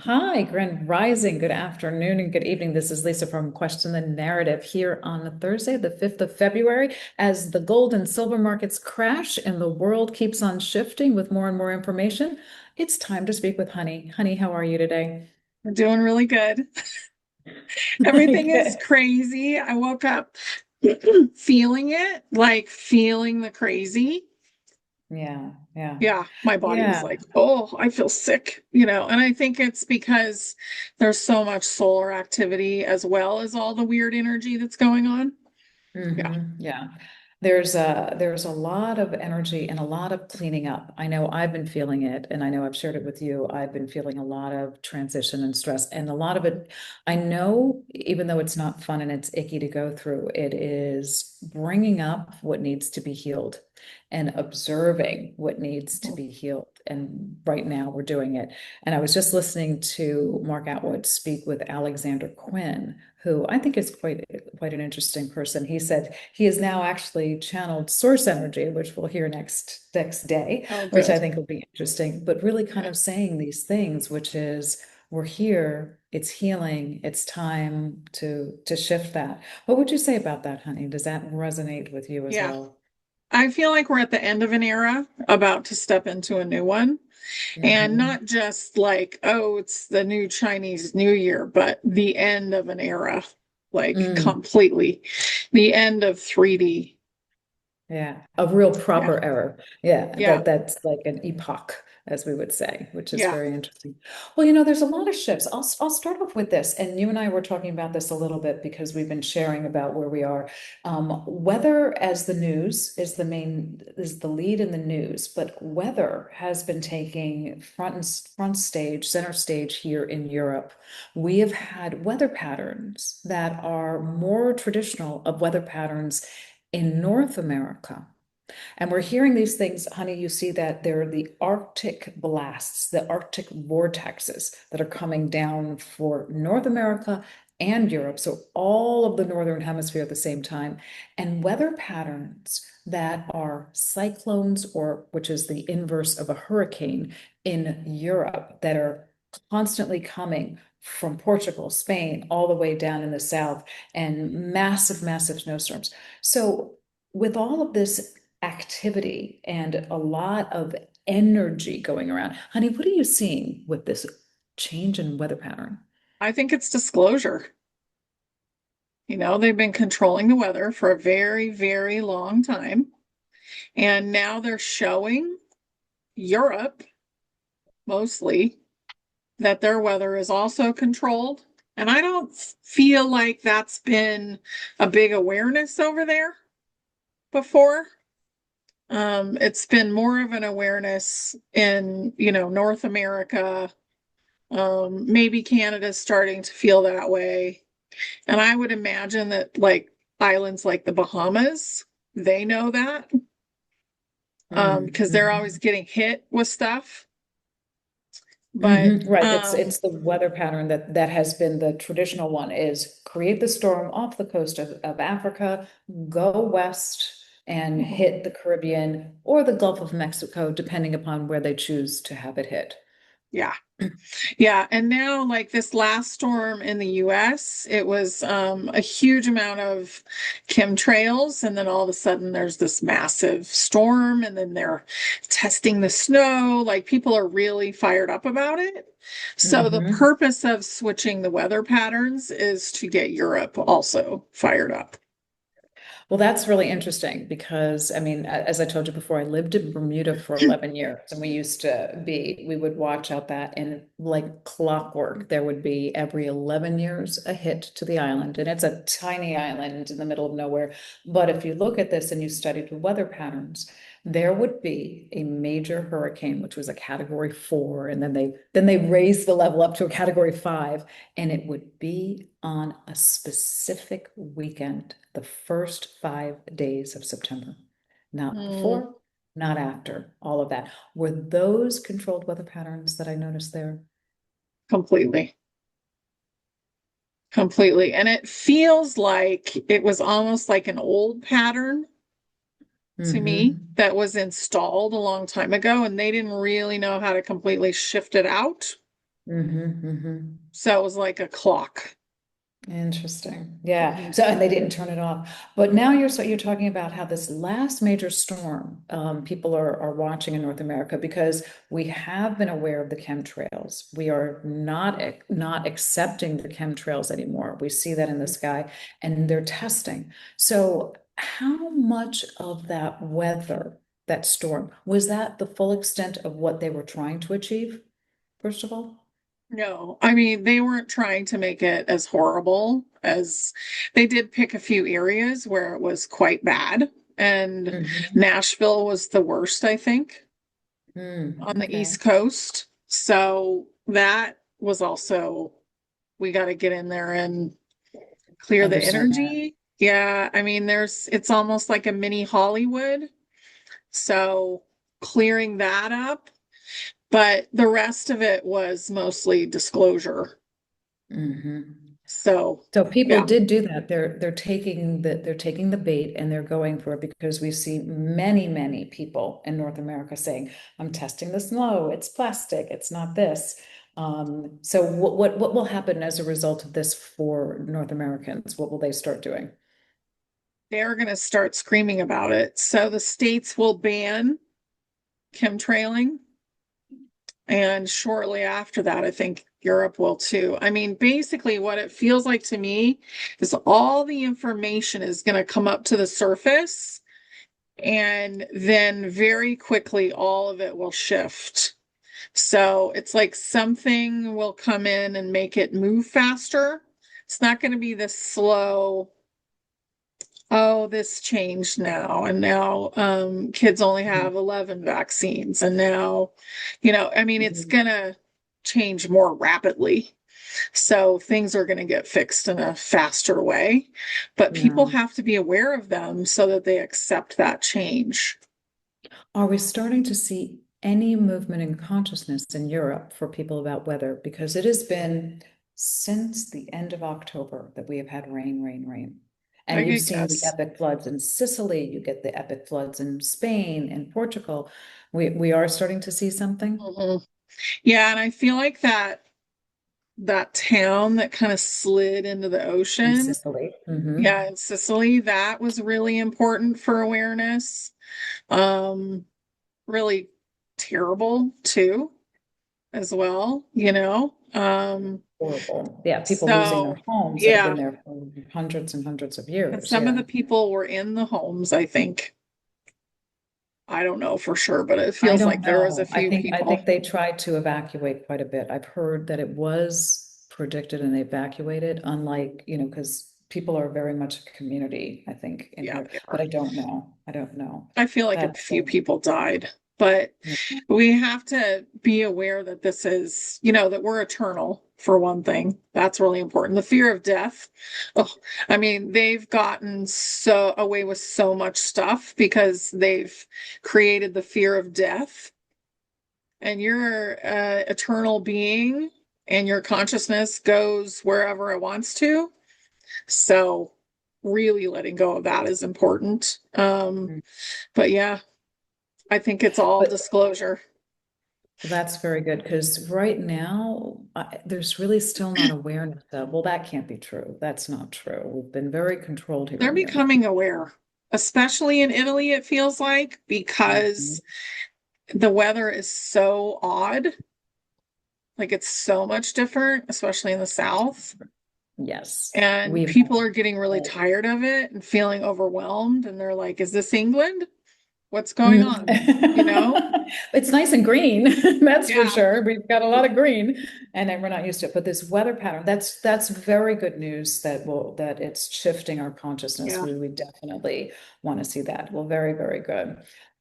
Hi, Grand Rising. Good afternoon and good evening. This is Lisa from Question the Narrative here on Thursday, the 5th of February. As the gold and silver markets crash and the world keeps on shifting with more and more information, it's time to speak with Honey. Honey, how are you today? I'm doing really good. Everything is Good. crazy. I woke up feeling it, like feeling the crazy. Yeah, yeah, Yeah, my body was yeah. like, oh, I feel sick. And I think it's because there's so much solar activity as well as all the weird energy that's going on. Yeah. Yeah. There's a lot of energy and a lot of cleaning up. I know I've been feeling it, and I know I've shared it with you. I've been feeling a lot of transition and stress, and a lot of it, I know, even though it's not fun and it's icky to go through, it is bringing up what needs to be healed and observing what needs to be healed. And right now we're doing it. And I was just listening to Mark Atwood speak with Alexander Quinn, who I think is quite an interesting person. He said he has now actually channeled source energy, which we'll hear next day, Oh, which I good. think will be interesting, but really kind Good. of saying these things, which is we're here, it's healing, it's time to shift that. What would you say about that, honey? Does that resonate with you as Yeah. well? I feel like we're at the end of an era, about to step into a new one. And Hmm. not just like, oh, it's the new Chinese New Year, but the end of an era, like Mm, completely. The end of 3D. yeah, a real Yeah. proper error. Yeah, Yeah. that's like an epoch, as we would say, which is Yeah. very interesting. Well, there's a lot of shifts. I'll start off with this, and you and I were talking about this a little bit because we've been sharing about where we are. Weather as the news is the lead in the news, but weather has been taking front stage, center stage here in Europe. We have had weather patterns that are more traditional of weather patterns in North America. And we're hearing these things, honey. You see that there are the Arctic blasts, the Arctic vortexes that are coming down for North America and Europe. So all of the Northern Hemisphere at the same time. And weather patterns that are cyclones, or which is the inverse of a hurricane in Europe, that are constantly coming from Portugal, Spain, all the way down in the south, and massive, massive snowstorms. So, with all of this activity and a lot of energy going around, honey, what are you seeing with this change in weather pattern? I think it's disclosure. They've been controlling the weather for a very, very long time. And now they're showing Europe mostly that their weather is also controlled. And I don't feel like that's been a big awareness over there before. It's been more of an awareness in, North America. Maybe Canada's starting to feel that way. And I would imagine that like islands like the Bahamas, they know that because they're always Mm-hmm. getting hit with stuff. But Right. It's the weather pattern that has been the traditional one is create the storm off the coast of Africa, go west and hit the Caribbean or the Gulf of Mexico, depending upon where they choose to have it hit. yeah, yeah. And now, like this last storm in the US, it was a huge amount of chemtrails. And then all of a sudden, there's this massive storm, and then they're testing the snow. Like people are really fired up about it. So, the Hmm. purpose of switching the weather patterns is to get Europe also fired up. Well, that's really interesting because, I mean, as I told you before, I lived in Bermuda for 11 years and we would watch out that and like clockwork, there would be every 11 years a hit to the island. And it's a tiny island in the middle of nowhere. But if you look at this and you study the weather patterns, there would be a major hurricane, which was a category 4, and then they raised the level up to a category 5, and it would be on a specific weekend, the first 5 days of September. Not Mm, before, not after, all of that. Were those controlled weather patterns that I noticed there? completely. Completely. And it feels like it was almost like an old pattern to me Hmm. that was installed a long time ago, and they didn't really know how to completely shift it out. Mm-hmm. So it was like a clock. Interesting. Yeah. Mhm. So, and they didn't turn it off. But now you're talking about how this last major storm, people are watching in North America because we have been aware of the chemtrails. We are not accepting the chemtrails anymore. We see that in the sky, and they're testing. So, how much of that weather, that storm, was that the full extent of what they were trying to achieve, first of all? No, I mean, they weren't trying to make it as horrible as they did pick a few areas where it was quite bad. And Hmm. Nashville was the worst, I think, on the Okay. East Coast. So that was also, we got to get in there and clear the Understand that. energy. Yeah, I mean, it's almost like a mini Hollywood. So clearing that up, but the rest of it was mostly disclosure. Hmm. So, So people yeah, did do that. They're taking the bait and they're going for it because we see many people in North America saying, "I'm testing this low. It's plastic. It's not this." So what will happen as a result of this for North Americans? What will they start doing? they're going to start screaming about it. So the states will ban chemtrailing. And shortly after that, I think Europe will too. I mean, basically, what it feels like to me is all the information is going to come up to the surface, and then very quickly, all of it will shift. So it's like something will come in and make it move faster. It's not going to be this slow, oh, this changed now. And now kids only have 11 vaccines. And now, I mean, it's Mhm. going to change more rapidly. So things are going to get fixed in a faster way. But people Yeah. have to be aware of them so that they accept that change. Are we starting to see any movement in consciousness in Europe for people about weather? Because it has been since the end of October that we have had rain, rain, rain. I And you've could seen the guess. epic floods in Sicily, you get the epic floods in Spain and Portugal. We are starting to see something Mhm. Yeah, and I feel like that town that kind of slid into the in ocean. Sicily. Yeah, in Sicily, that was really important for awareness. Um, Really terrible too, as well, Horrible. Yeah, people losing their So homes that have been yeah, there for hundreds and hundreds of and years. some of Yeah. the people were in the homes, I think. I don't know for sure, but it I feels like don't there was a know. I few think I people. think they tried to evacuate quite a bit. I've heard that it was predicted and they evacuated, unlike, because people are very much a community, I think, in Yeah, here. they But are. I don't know. I don't know. I feel like a That's few people died, but yeah. we have to be aware that this is, that we're eternal for one thing. That's really important. The fear of death. Oh, I mean, they've gotten so away with so much stuff because they've created the fear of death. And you're an eternal being, and your consciousness goes wherever it wants to. So, really letting go of that is important. But yeah, I think it's all But disclosure. that's very good because right now there's really still not awareness of, well, that can't be true. That's not true. We've been very controlled here They're in Europe. becoming aware, especially in Italy, it feels like, Mhm. because the weather is so odd. Like it's so much different, especially in the South. Yes, And we've people are getting really tired of it and feeling overwhelmed. And they're like, is this England? What's going Mm. on? You know? It's nice and green, that's for Yeah. sure. We've got a lot of green, and then we're not used to it. But this weather pattern, that's very good news that it's shifting our consciousness. Yeah. We definitely want to see that. Well, very, very good.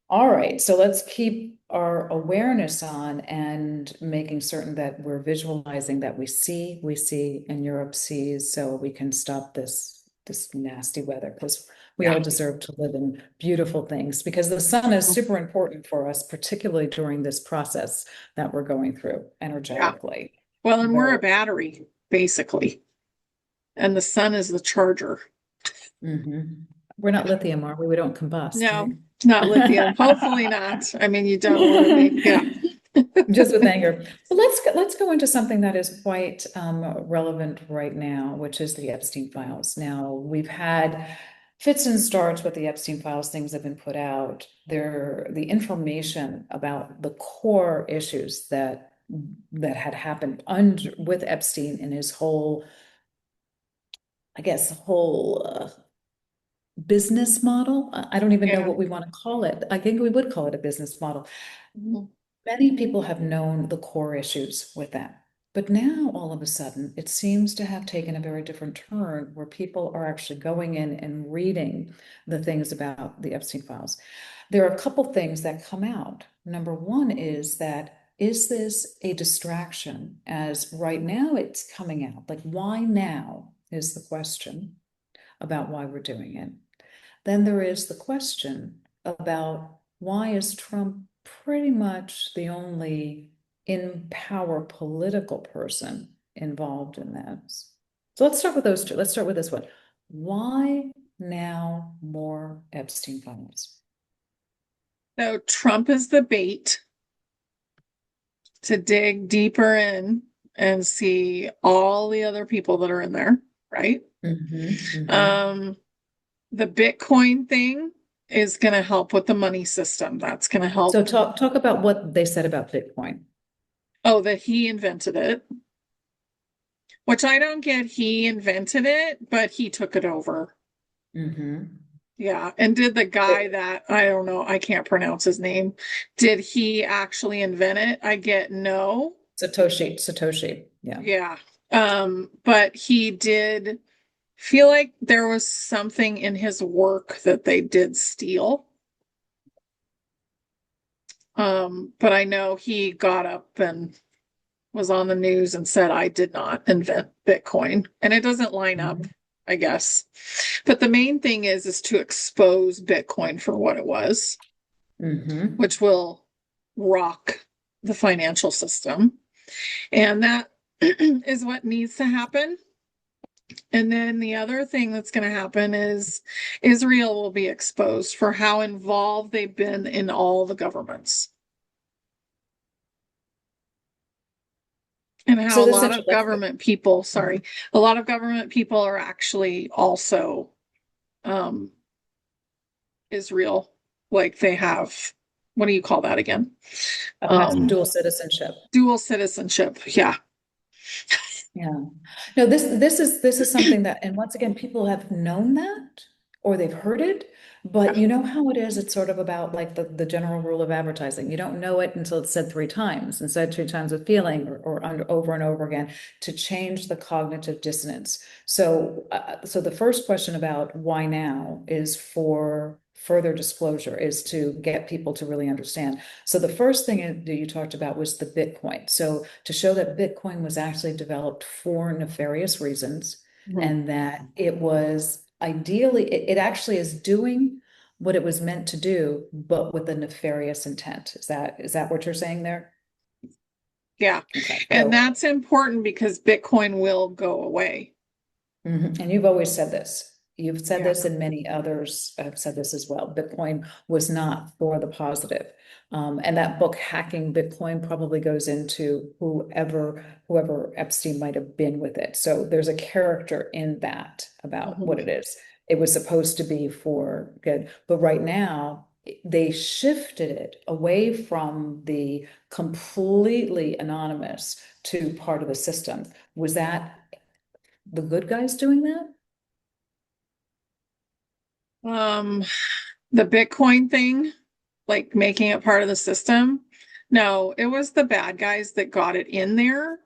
All right, so let's keep our awareness on and making certain that we're visualizing that we see, and Europe sees, so we can stop this nasty weather because we Yeah. all deserve to live in beautiful things because the sun is super important for us, particularly during this process that we're going through Yeah. energetically. Well, and we're a Very. battery, basically. And the sun is the charger. Mhm. We're not lithium, are we? We don't combust, No, right? not lithium. Hopefully not. I mean, you don't want to be. Yeah. Just with anger. Well, let's go into something that is quite relevant right now, which is the Epstein files. Now, we've had fits and starts with the Epstein files. Things have been put out. The information about the core issues that had happened under with Epstein and his whole, I guess, whole business model. I don't even know Yeah. what we want to call it. I think we would call it a business model. Mhm. Many people have known the core issues with that. But now, all of a sudden, it seems to have taken a very different turn where people are actually going in and reading the things about the Epstein files. There are a couple things that come out. Number one is that, is this a distraction? As right now it's coming out. Like, why now is the question about why we're doing it. Then there is the question about why is Trump pretty much the only in power political person involved in this? So let's start with those two. Let's start with this one. Why now more Epstein files? So Trump is the bait to dig deeper in and see all the other people that are in there, right? Mm-hmm. Um, the Bitcoin thing is going to help with the money system. That's going to So help. talk about what they said about Bitcoin. Oh, that he invented it, which I don't get. He invented it, but he took it over. Mm-hmm. Yeah. And did the guy that, I don't know, I can't pronounce his name, did he actually invent it? I get no. Satoshi. Yeah. Yeah. But he did feel like there was something in his work that they did steal. But I know he got up and was on the news and said, I did not invent Bitcoin. And it doesn't line up, I guess. But the main thing is to expose Bitcoin for what it was, Mm-hmm. which will rock the financial system. And that is what needs to happen. And then the other thing that's going to happen is Israel will be exposed for how involved they've been in all the governments and how So a this lot of interesting. government people, Mhm. sorry, a lot of government people are actually also um, Israel. Like they have, what do you call that again? A Um, dual citizenship. dual citizenship. Yeah. Yeah. No, this is something that, and once again, people have known that or they've heard it, but you know how it is. It's sort of about like the general rule of advertising. You don't know it until it's said three times and said three times with feeling or over and over again to change the cognitive dissonance. So the first question about why now is for further disclosure, is to get people to really understand. So the first thing that you talked about was the Bitcoin. So to show that Bitcoin was actually developed for nefarious reasons Mhm. and that it was ideally, it actually is doing what it was meant to do, but with a nefarious intent. Is that what you're saying there? Yeah. Okay. And So that's important because Bitcoin will go away. And you've always said this. You've said Yeah. this, and many others have said this as well. Bitcoin was not for the positive. And that book, Hacking Bitcoin, probably goes into whoever Epstein might have been with it. So there's a character in that about Mhm. what it is. It was supposed to be for good, but right now they shifted it away from the completely anonymous to part of the system. Was that the good guys doing that? Um, the Bitcoin thing, like making it part of the system. No, it was the bad guys that got it in there.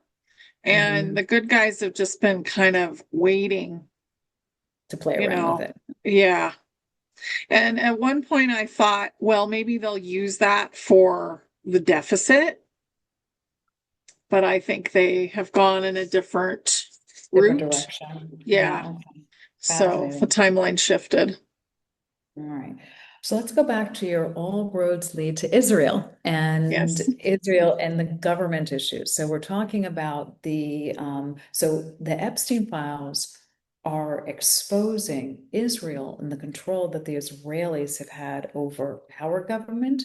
And Hmm. the good guys have just been kind of waiting, To play you around with know. it. Yeah. And at one point I thought, well, maybe they'll use that for the deficit, but I think they have gone in a different Different route. direction. Yeah. Yeah, okay. So the Fascinating. timeline shifted. All right. So let's go back to your all roads lead to Israel and Yes. Israel and the government issues. So we're talking about the Epstein files are exposing Israel and the control that the Israelis have had over our government,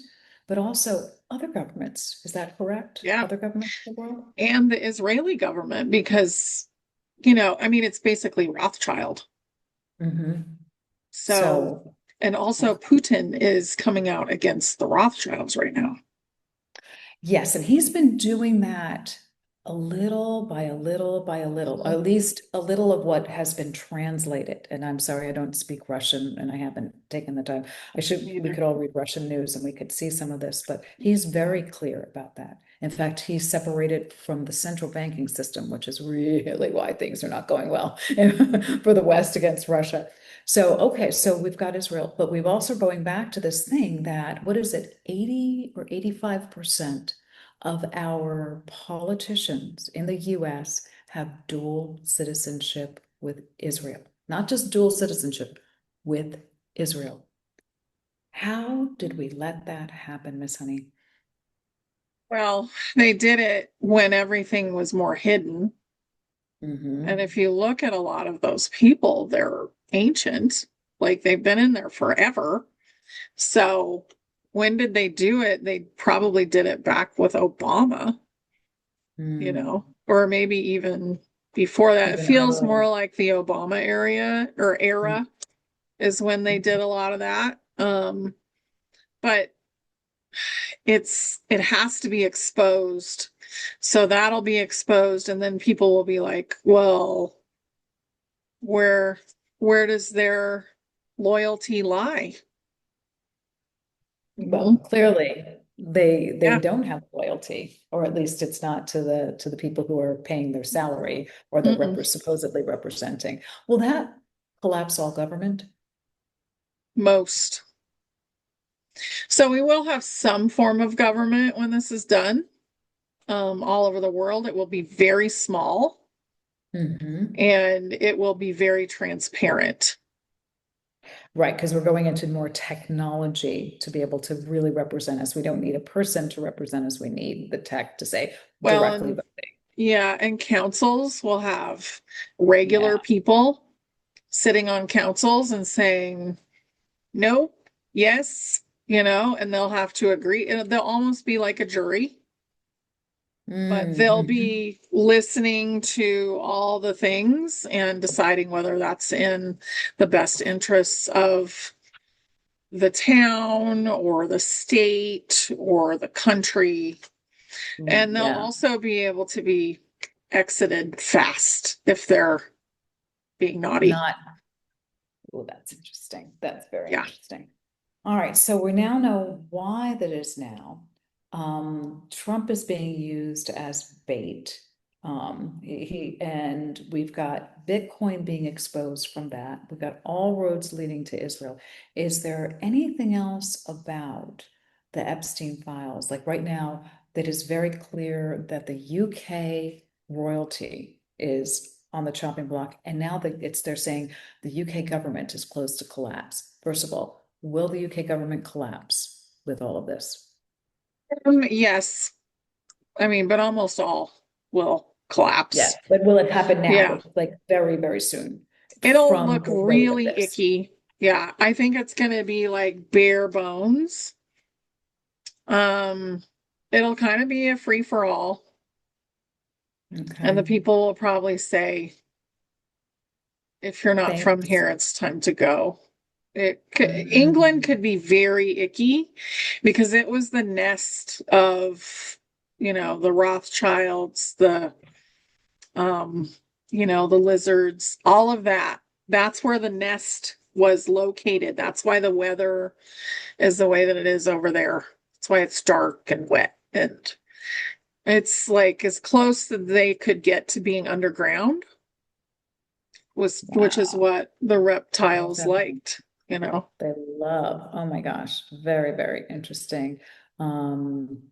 but also other governments. Is that correct? Yeah. Other governments in the world? And the Israeli government, because, I mean, it's basically Rothschild. Hmm. So, So, and also Putin is coming out against the Rothschilds right now. yes, and he's been doing that a little by a little by a little, Mhm. at least a little of what has been translated. And I'm sorry, I don't speak Russian and I haven't taken the time. Me We either. could all read Russian news and we could see some of this, but he's very clear about that. In fact, he's separated from the central banking system, which is really why things are not going well for the West against Russia. So, okay, so we've got Israel, but we've also going back to this thing that, what is it, 80 or 85% of our politicians in the US have dual citizenship with Israel, not just dual citizenship with Israel. How did we let that happen, Miss Honey? Well, they did it when everything was more hidden. And Hmm. if you look at a lot of those people, they're ancient, like they've been in there forever. So when did they do it? They probably did it back with Obama, Mm. or maybe even before that. It Even feels more earlier. like the Obama area or Mm. era is when they did a lot of that. But it has to be exposed. So that'll be exposed, and then people will be like, well, where where does their loyalty lie? Well, Mhm. clearly they Yeah. don't have loyalty, or at least it's not to the people who are paying their salary or that Mm-mm. supposedly representing. Will that collapse all government? Most. So we will have some form of government when this is done, all over the world. It will be very small Hmm. and it will be very transparent. Right, because we're going into more technology to be able to really represent us. We don't need a person to represent us. We need the tech to say Well, directly and voting. yeah, and councils will have regular Yeah. people sitting on councils and saying no, yes, and they'll have to agree. They'll almost be like a jury, but they'll Mm-hmm. be listening to all the things and deciding whether that's in the best interests of the town or the state or the country. And they'll Yeah. also be able to be exited fast if they're being naughty. Not, oh, that's interesting. That's very Yeah. interesting. All right, so we now know why that is now. Trump is being used as bait. And we've got Bitcoin being exposed from that. We've got all roads leading to Israel. Is there anything else about the Epstein files? Like right now, that is very clear that the UK royalty is on the chopping block, and now that they're saying the UK government is close to collapse. First of all, will the UK government collapse with all of this? Yes. I mean, but almost all will Yeah, collapse. but will it happen Yeah. now, like very, very soon It'll from look the weight of really this? icky. Yeah. I think it's going to be like bare bones. Um, it'll kind of be a free for all. And the Okay. people will probably say, if you're not from Thanks. here, it's time to go. England Mm. could be very icky because it was the nest of, the Rothschilds, um, the lizards, all of that. That's where the nest was located. That's why the weather is the way that it is over there. That's why it's dark and wet. And it's like as close that they could get to being underground which is Wow. what the Love reptiles that. liked. They love. Oh my gosh. Very, very interesting. Um,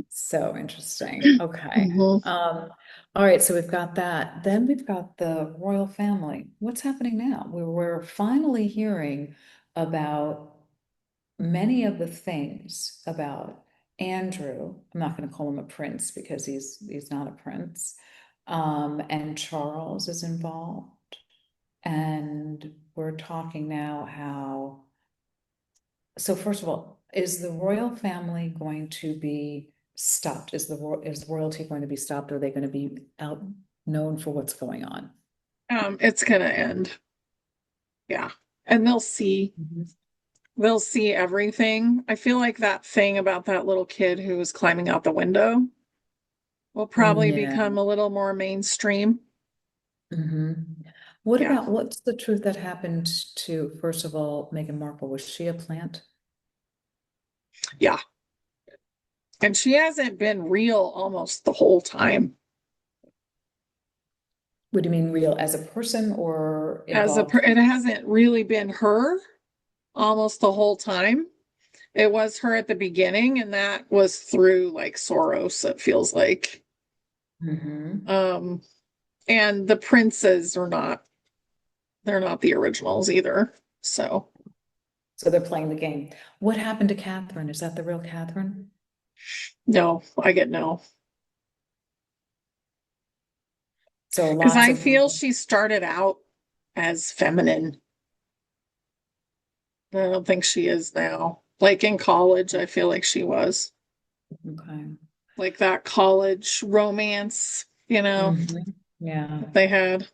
So interesting. Okay. Mhm. All right, so we've got that. Then we've got the royal family. What's happening now? We're finally hearing about many of the things about Andrew. I'm not going to call him a prince because he's not a prince. And Charles is involved. And we're talking now how, so first of all, Is the royal family going to be stopped? Is royalty going to be stopped? Or are they going to be out known for what's going on? It's gonna end. Yeah. And Mhm. they'll see everything. I feel like that thing about that little kid who was climbing out the window will probably Yeah. become a little more mainstream. Hmm. What Yeah. about what's the truth that happened to, first of all, Meghan Markle? Was she a plant? Yeah. And she hasn't been real almost the whole time. What do you mean real as a person or involved It in? hasn't really been her almost the whole time. It was her at the beginning, and that was through like Soros, it feels like. Mhm. Um, and the princes are not, they're not the originals either. So So they're playing the game. What happened to Catherine? Is that the real Catherine? no, I get no. So Because lots I of, feel she started out as feminine. I don't think she is now. Like in college, I feel like she was. okay. Like that college romance, Mhm. Yeah, that they had.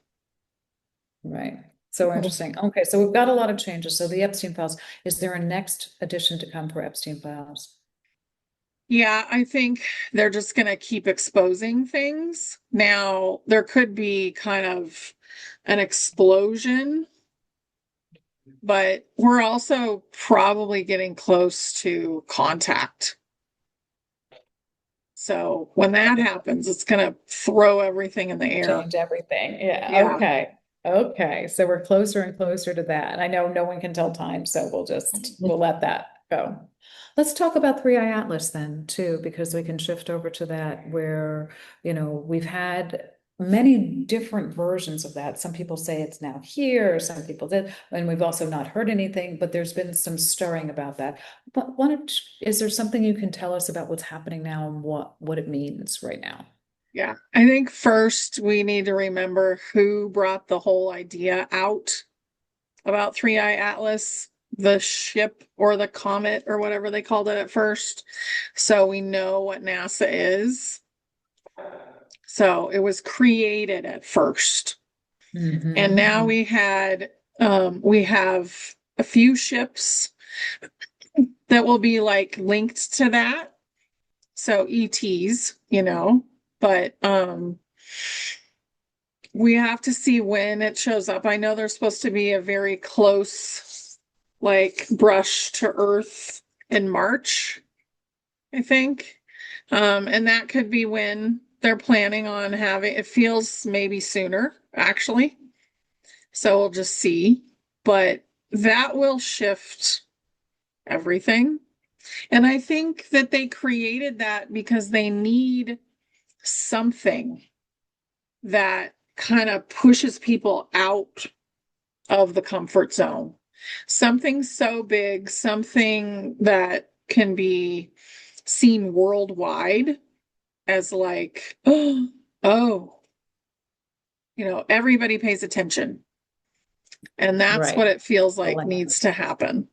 right. So interesting. Okay, so we've got a lot of changes. So the Epstein files, is there a next edition to come for Epstein files? Yeah, I think they're just going to keep exposing things. Now, there could be kind of an explosion, but we're also probably getting close to contact. So when that happens, it's going to throw everything in the air. Change everything. Yeah, Yeah. okay. Okay, so we're closer and closer to that. And I know no one can tell time, so we'll let that go. Let's talk about Three Eye Atlas then too, because we can shift over to that where, we've had many different versions of that. Some people say it's now here, some people did, and we've also not heard anything, but there's been some stirring about that. But is there something you can tell us about what's happening now and what it means right now? Yeah. I think first we need to remember who brought the whole idea out about Three Eye Atlas, the ship or the comet or whatever they called it at first. So we know what NASA is. So it was created at first. And now Mhm. we have a few ships that will be like linked to that. So ETs, but we have to see when it shows up. I know there's supposed to be a very close, like, brush to Earth in March, I think. And that could be when they're planning on having it, feels maybe sooner, actually. So we'll just see. But that will shift everything. And I think that they created that because they need something that kind of pushes people out of the comfort zone. Something so big, something that can be seen worldwide as like, oh, everybody pays attention. And that's Right. what it feels The like land. needs to happen.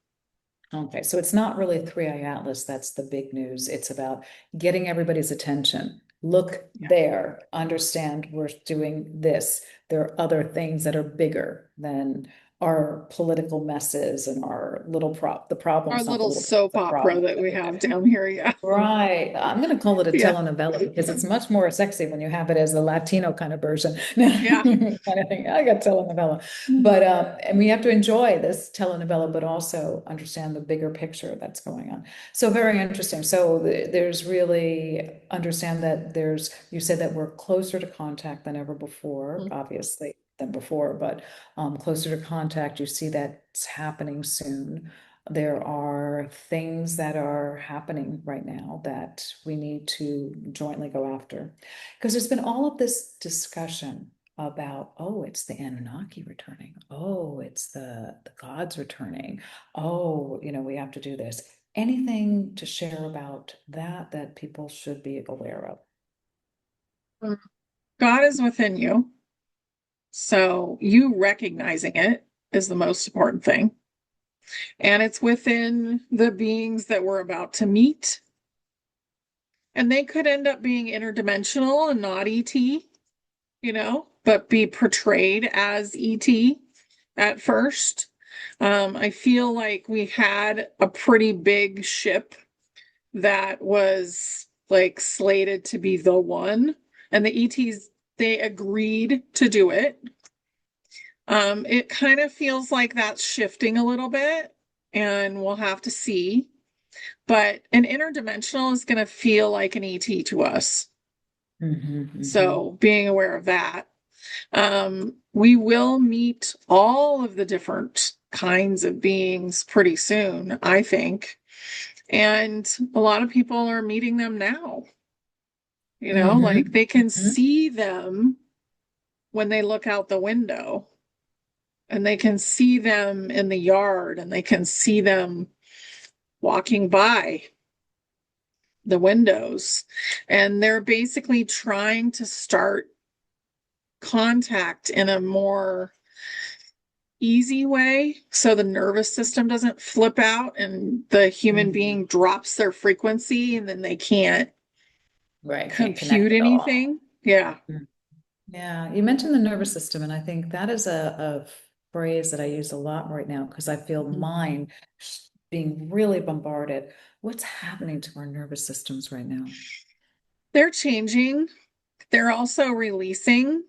Okay, so it's not really Three Eye Atlas, that's the big news. It's about getting everybody's attention. Look Yeah. there, understand we're doing this. There are other things that are bigger than our political messes and our the Our problem's not the little little soap the opera problem. that we have down here. Yeah. Right. I'm going to call it a Yeah. telenovela because it's much more sexy when you have it as the Latino kind of version. Yeah. Kind of thing. I got telenovela. But and we have to enjoy this telenovela, but also understand the bigger picture that's going on. So very interesting. So there's really understand that you said that we're closer to contact than ever before, obviously than before, but closer to contact. You see that it's happening soon. There are things that are happening right now that we need to jointly go after. Because there's been all of this discussion about, oh, it's the Anunnaki returning. Oh, it's the gods returning. Oh, we have to do this. Anything to share about that people should be aware of? God is within you. So you recognizing it is the most important thing. and it's within the beings that we're about to meet. And they could end up being interdimensional and not ET, but be portrayed as ET at first. I feel like we had a pretty big ship that was like slated to be the one, and the ETs, they agreed to do it. It kind of feels like that's shifting a little bit, and we'll have to see. But an interdimensional is going to feel like an ET to us. Hmm. So being aware of that. We will meet all of the different kinds of beings pretty soon, I think. And a lot of people are meeting them now. Like Hmm. they can Hmm. see them when they look out the window, and they can see them in the yard, and they can see them walking by the windows. And they're basically trying to start contact in a more easy way so the nervous system doesn't flip out and the human Hmm. being drops their frequency and then they can't Right, can't compute connect at all. anything. Yeah. Mm. Yeah, you mentioned the nervous system, and I think that is a phrase that I use a lot right now because I feel mine being really bombarded. What's happening to our nervous systems right now? They're changing. They're also releasing.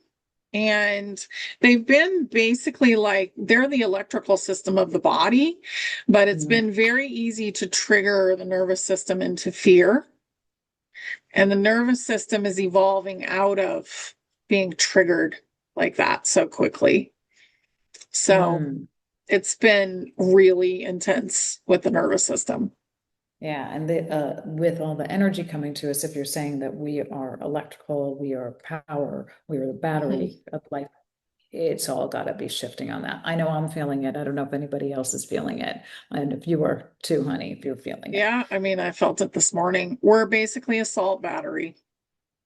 And they've been basically like they're the electrical system of the body, but it's Mm. been very easy to trigger the nervous system into fear. And the nervous system is evolving out of being triggered like that so quickly. So Mm. it's been really intense with the nervous system. Yeah, and with all the energy coming to us, if you're saying that we are electrical, we are power, we are the Mhm. battery of life, it's all got to be shifting on that. I know I'm feeling it. I don't know if anybody else is feeling it. And if you are too, honey, if you're feeling it. Yeah, I mean, I felt it this morning. We're basically a salt battery,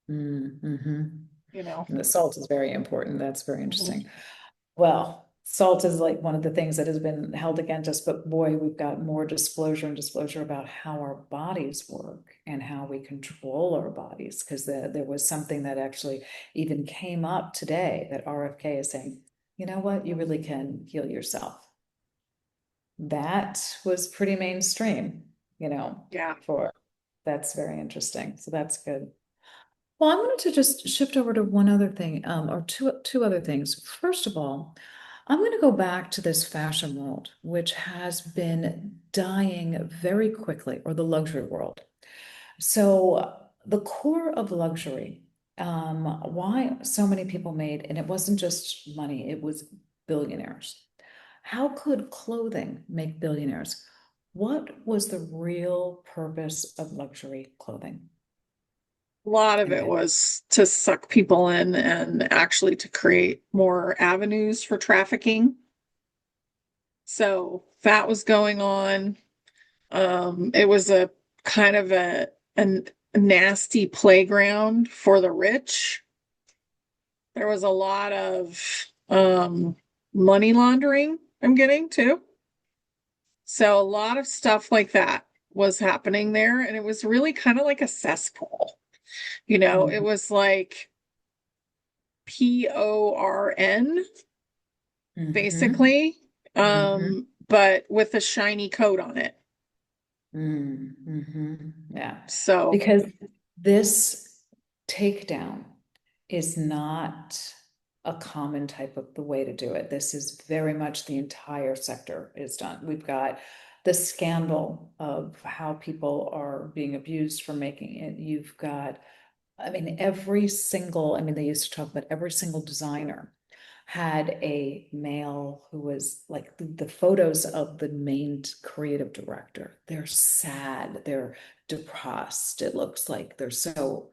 Mm-hmm. you know. And the salt is very important. That's very Mhm. interesting. Well, salt is like one of the things that has been held against us, but boy, we've got more disclosure and disclosure about how our bodies work and how we control our bodies. Because there was something that actually even came up today that RFK is saying, you know what, you really can heal yourself. That was pretty mainstream, Yeah. for that's very interesting. So that's good. Well, I wanted to just shift over to one other thing, or two other things. First of all, I'm going to go back to this fashion world, which has been dying very quickly, or the luxury world. So the core of luxury, why so many people made, and it wasn't just money, it was billionaires. How could clothing make billionaires? What was the real purpose of luxury clothing A lot of and it fashion? was to suck people in and actually to create more avenues for trafficking. So that was going on. It was a kind of a nasty playground for the rich. There was a lot of money laundering, I'm getting too. So a lot of stuff like that was happening there. And it was really kind of like a cesspool. It Mhm. was like PORN, Mhm. basically, Mhm. but with a shiny coat on it. Mhm. Yeah. So, Because this takedown is not a common type of the way to do it. This is very much the entire sector is done. We've got the scandal of how people are being abused for making it. You've got, I mean, I mean, they used to talk about every single designer had a male who was like the photos of the main creative director. They're sad, they're depressed. It looks like they're so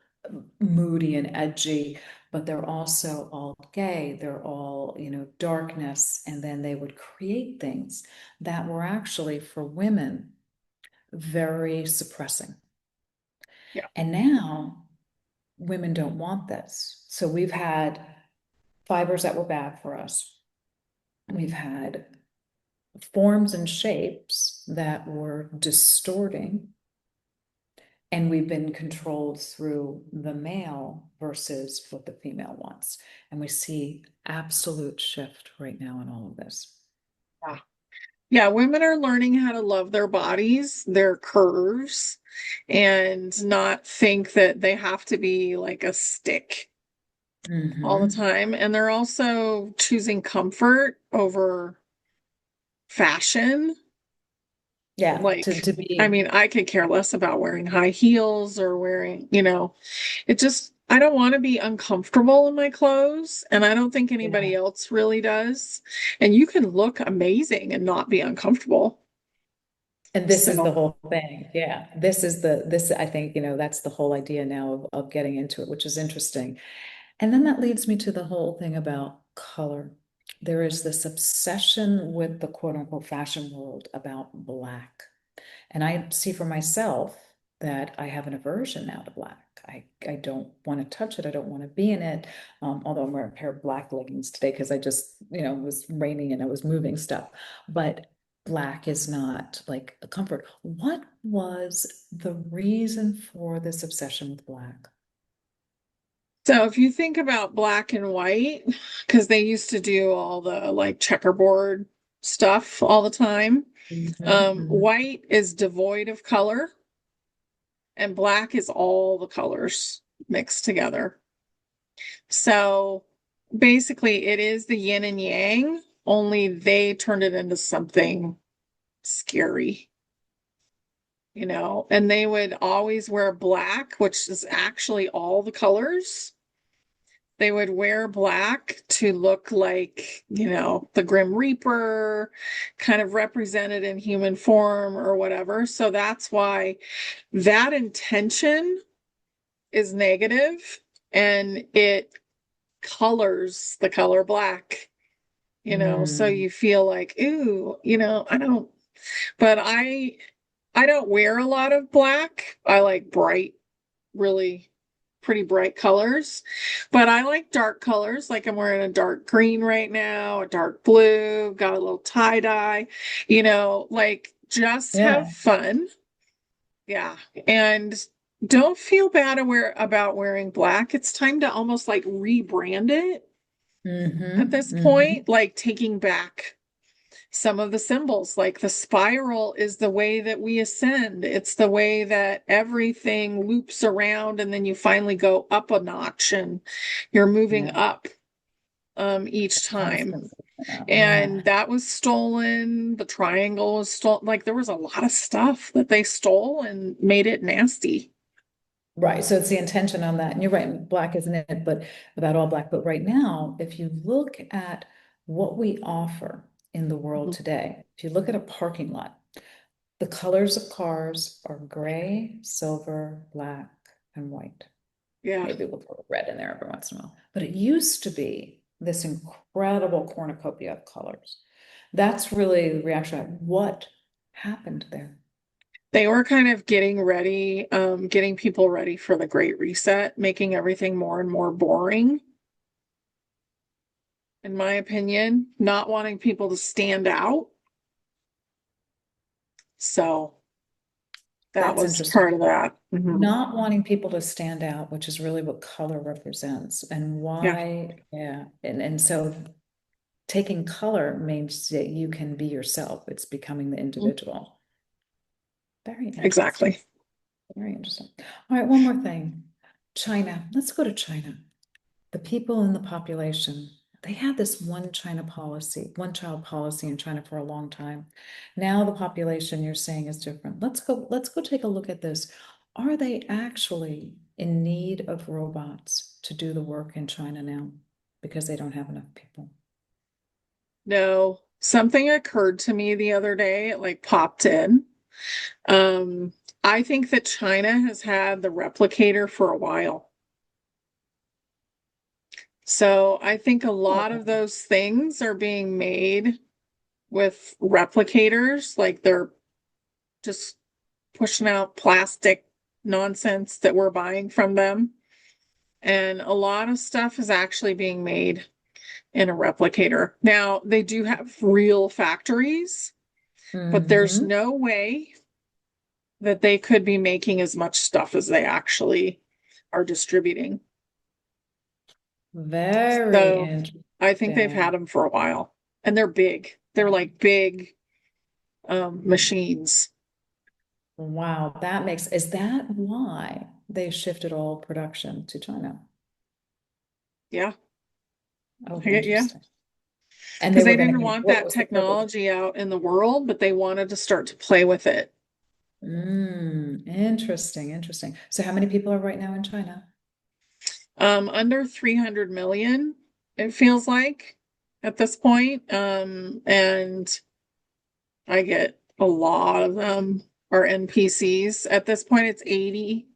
moody and edgy, but they're also all gay. They're all, darkness. And then they would create things that were actually for women very suppressing. yeah, And now women don't want this. So we've had fibers that were bad for us. We've had forms and shapes that were distorting, and we've been controlled through the male versus what the female wants. And we see absolute shift right now in all of this. Yeah. Yeah, women are learning how to love their bodies, their curves, and not think that they have to be like a stick all the Mm-hmm. time. And they're also choosing comfort over fashion. Yeah, Like, to I be, mean, I could care less about wearing high heels or wearing, it just, I don't want to be uncomfortable in my clothes. And I don't think yeah. anybody else really does. And you can look amazing and not be uncomfortable. And this is the So, whole thing. Yeah. This, I think, that's the whole idea now of getting into it, which is interesting. And then that leads me to the whole thing about color. There is this obsession with the quote unquote fashion world about black. And I see for myself that I have an aversion now to black. I don't want to touch it. I don't want to be in it. Although I'm wearing a pair of black leggings today because I just, it was raining and I was moving stuff. But black is not like a comfort. What was the reason for this obsession with black? so if you think about black and white, because they used to do all the like checkerboard stuff all the time, Mhm. white is devoid of color and black is all the colors mixed together. So basically, it is the yin and yang, only they turned it into something scary, and they would always wear black, which is actually all the colors. They would wear black to look like, the Grim Reaper, kind of represented in human form or whatever. So that's why that intention is negative and it colors the color black, so Mm, you feel like, ooh, I don't, but I don't wear a lot of black. I like bright, really pretty bright colors, but I like dark colors. Like I'm wearing a dark green right now, a dark blue, got a little tie dye, like just have yeah. fun. Yeah. And don't feel bad about wearing black. It's time to almost like rebrand it at Hmm. this Hmm. point, like taking back some of the symbols, like the spiral is the way that we ascend. It's the way that everything loops around and then you finally go up a notch and you're moving Yeah. up each time. Constant. And Yeah. that was stolen. The triangle was stolen. Like there was a lot of stuff that they stole and made it nasty. Right. So it's the intention on that. And you're right, black isn't it, but about all black. But right now, if you look at what we offer in the world Mhm. today, if you look at a parking lot, the colors of cars are gray, silver, black, and white. Yeah. Maybe we'll throw red in there every once in a while. But it used to be this incredible cornucopia of colors. That's really the reaction. What happened there? They were kind of getting ready, getting people ready for the Great Reset, making everything more and more boring, in my opinion, not wanting people to stand out. So that That's was interesting. part of that. Not wanting people to stand out, which is really what color represents and Yeah. why, yeah. And so taking color means that you can be yourself. It's becoming the Mhm. individual. Very interesting. Exactly. Very interesting. All right, one more thing. China. Let's go to China. The people in the population, they had this one China policy, one child policy in China for a long time. Now the population you're saying is different. Let's go take a look at this. Are they actually in need of robots to do the work in China now? Because they don't have enough people. No, something occurred to me the other day, it like popped in. Um, I think that China has had the replicator for a while. So I think a lot of Oh, those things are being made with replicators, like they're just pushing out plastic nonsense that we're buying from them. And a lot of stuff is actually being made in a replicator. Now, they do have real factories, but there's Hmm. no way that they could be making as much stuff as they actually are distributing. Very So I think they've had interesting. them for a while, and they're big. They're like big machines. Wow, is that why they shifted all production to China? Yeah, Oh, yeah, interesting. And they because were they going didn't to, want what that was the purpose? technology out in the world, but they wanted to start to play with it. Interesting, interesting. So how many people are right now in China? Under 300 million, it feels like at this point. And I get a lot of them are NPCs. At this point, it's 80%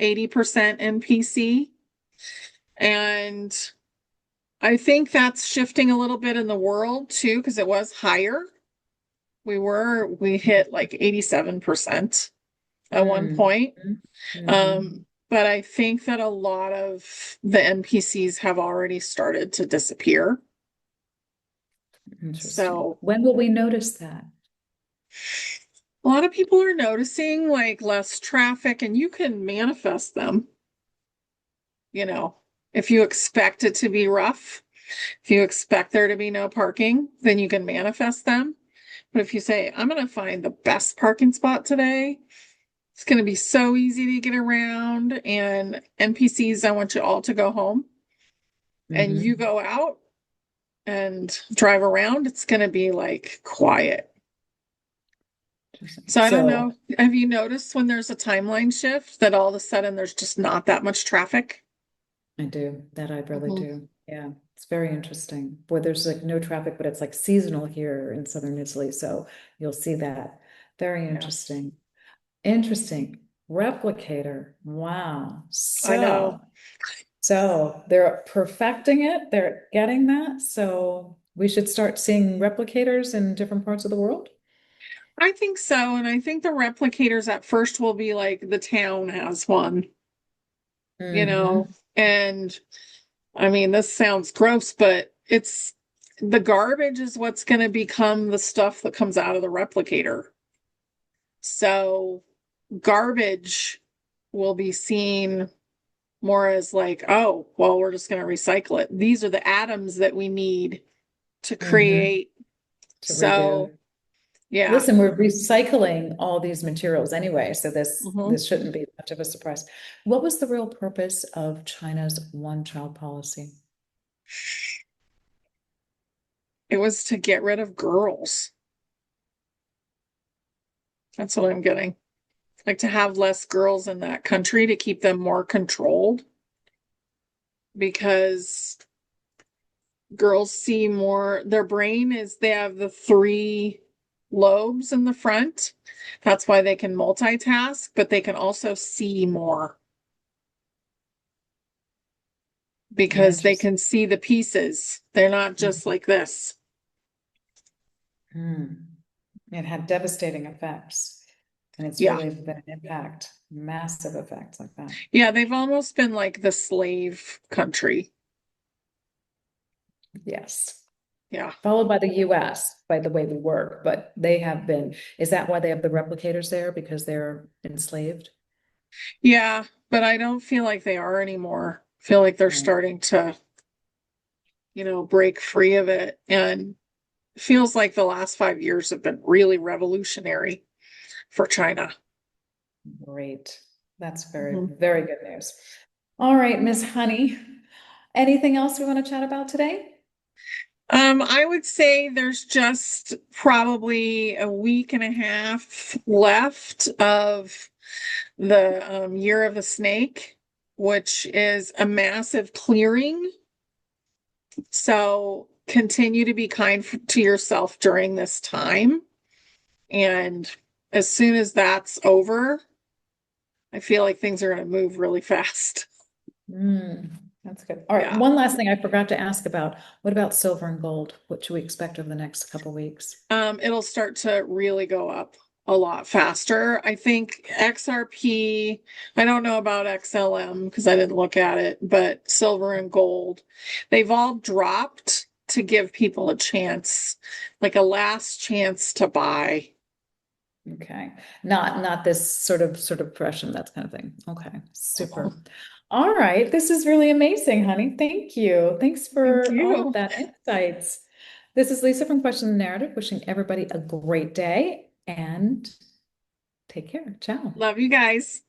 NPC. And I think that's shifting a little bit in the world too, because it was higher. We hit like 87% at one Mm. point. Mm-hmm. But I think that a lot of the NPCs have already started to disappear. Interesting. So When will we notice that? a lot of people are noticing like less traffic, and you can manifest them, you know, if you expect it to be rough, if you expect there to be no parking, then you can manifest them. But if you say, I'm going to find the best parking spot today, it's going to be so easy to get around, and NPCs, I want you all to go home, and you Mm-hmm. go out and drive around, it's going to be like quiet. Interesting. So I don't So know. Have you noticed when there's a timeline shift that all of a sudden there's just not that much traffic? I do, that I really Mhm. do. Yeah, it's very interesting. Boy, there's like no traffic, but it's like seasonal here in southern Italy. So you'll see that. Very Yeah, interesting. Interesting. Replicator. Wow. I know. So they're perfecting it. They're getting that. So we should start seeing replicators in different parts of the world. I think so. And I think the replicators at first will be like the town has one, you know, Mm-hmm. and I mean, this sounds gross, but it's the garbage is what's going to become the stuff that comes out of the replicator. So garbage will be seen more as like, oh, well, we're just going to recycle it. These are the atoms that we need to Mm-hmm. create. To So, redo. yeah. Listen, we're recycling all these materials anyway, so this Mhm. this shouldn't be much of a surprise. What was the real purpose of China's one-child policy? It was to get rid of girls. That's what I'm getting. Like to have less girls in that country to keep them more controlled because girls see more. Their brain is, they have the three lobes in the front. That's why they can multitask, but they can also see more because they Interesting. can see the pieces. They're not just like this. It had devastating effects, and it's Yeah. really been an impact, massive effects like that. Yeah, they've almost been like the slave country. Yes. Yeah. Followed by the US, by the way we work, but they have been. Is that why they have the replicators there? Because they're enslaved? Yeah, but I don't feel like they are anymore. I feel like they're Right. starting to, break free of it. And it feels like the last 5 years have been really revolutionary for China. Great. That's very, Mhm. very good news. All right, Miss Honey. Anything else we want to chat about today? I would say there's just probably a week and a half left of the Year of the Snake, which is a massive clearing. So continue to be kind to yourself during this time. And as soon as that's over, I feel like things are going to move really fast. Mm, that's good. All right, Yeah. one last thing I forgot to ask about. What about silver and gold? What should we expect over the next couple weeks? It'll start to really go up a lot faster. I think XRP, I don't know about XLM because I didn't look at it, but silver and gold, they've all dropped to give people a chance, like a last chance to buy. Okay. Not this sort of depression, that kind of thing. Okay. Oh, Super. All right. This is really amazing, honey. Thank you. Thanks thank for all of you. that insights. This is Lisa from Question the Narrative, wishing everybody a great day and take care. Ciao. Love you guys.